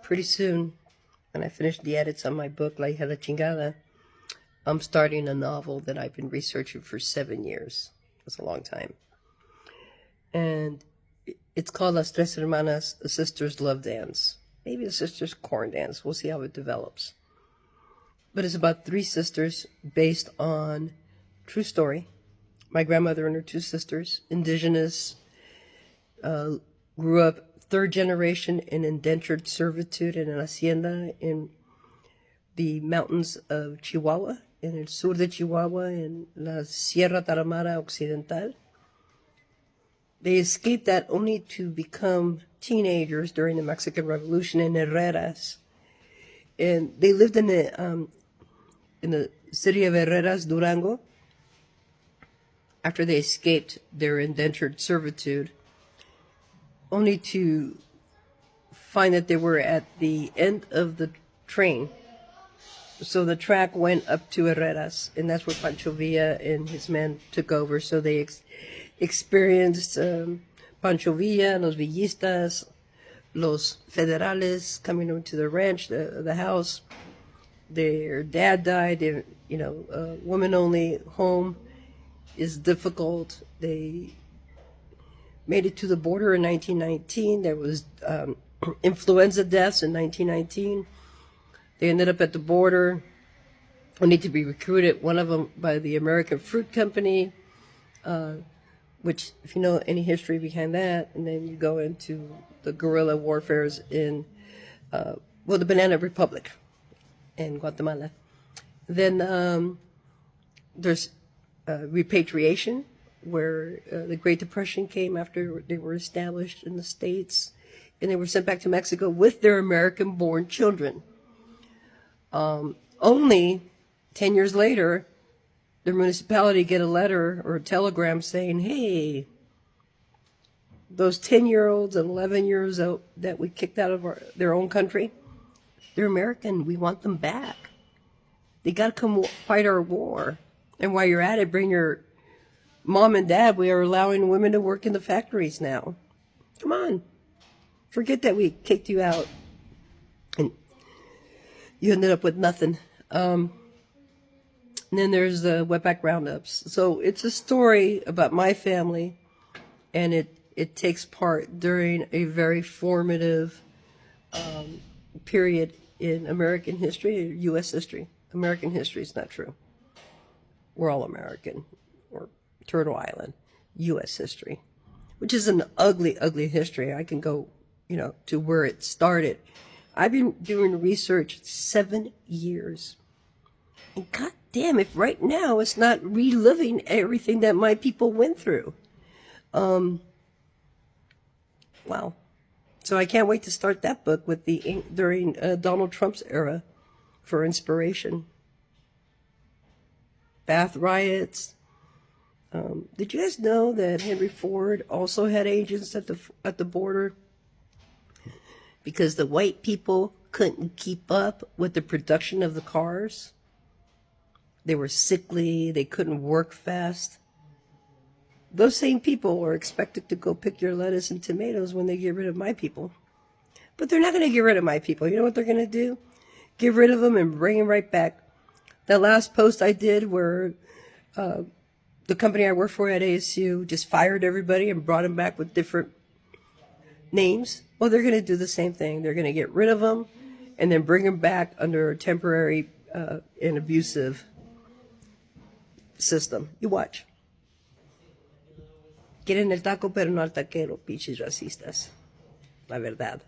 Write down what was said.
pretty soon, when I finish the edits on my book, La Hija de la Chingada, I'm starting a novel that I've been researching for 7 years. That's a long time. And it's called Las Tres Hermanas, the Sisters' Love Dance. Maybe the Sisters' Corn Dance. We'll see how it develops. But it's about 3 sisters based on true story. My grandmother and her 2 sisters, indigenous, grew up 3rd generation in indentured servitude in an hacienda in the mountains of Chihuahua, in el sur de Chihuahua, in la Sierra Tarahumara Occidental. They escaped that only to become teenagers during the Mexican Revolution in Herreras. And they lived in the city of Herreras, Durango, after they escaped their indentured servitude, only to find that they were at the end of the train. So the track went up to Herreras, and that's where Pancho Villa and his men took over. So they experienced Pancho Villa, los villistas, los federales coming over to the ranch, the house. Their dad died. A woman-only home is difficult. They made it to the border in 1919. There was influenza deaths in 1919. They ended up at the border, only to be recruited, one of them by the American Fruit Company, which, if you know any history behind that, and then you go into the guerrilla warfares in, the Banana Republic in Guatemala. Then there's repatriation, where the Great Depression came after they were established in the States, and they were sent back to Mexico with their American-born children. Only 10 years later, the municipality get a letter or a telegram saying, hey, those 10-year-olds and 11-year-olds that we kicked out of their own country, they're American. We want them back. They got to come fight our war. And while you're at it, bring your mom and dad. We are allowing women to work in the factories now. Come on. Forget that we kicked you out and you ended up with nothing. And then there's the wetback roundups. So it's a story about my family, and it takes part during a very formative period in American history, U.S. history. American history is not true. We're all American, or Turtle Island, U.S. history, which is an ugly, ugly history. I can go, to where it started. I've been doing research 7 years. And God damn, if right now it's not reliving everything that my people went through. Wow. So I can't wait to start that book with during Donald Trump's era for inspiration. Bath riots. Did you guys know that Henry Ford also had agents at the border? Because the white people couldn't keep up with the production of the cars. They were sickly. They couldn't work fast. Those same people are expected to go pick your lettuce and tomatoes when they get rid of my people. But they're not going to get rid of my people. You know what they're going to do? Get rid of them and bring them right back. That last post I did where the company I work for at ASU just fired everybody and brought them back with different names. Well, they're going to do the same thing. They're going to get rid of them and then bring them back under a temporary and abusive system. You watch. Quieren el taco, pero no al taquero, pinches racistas. La verdad.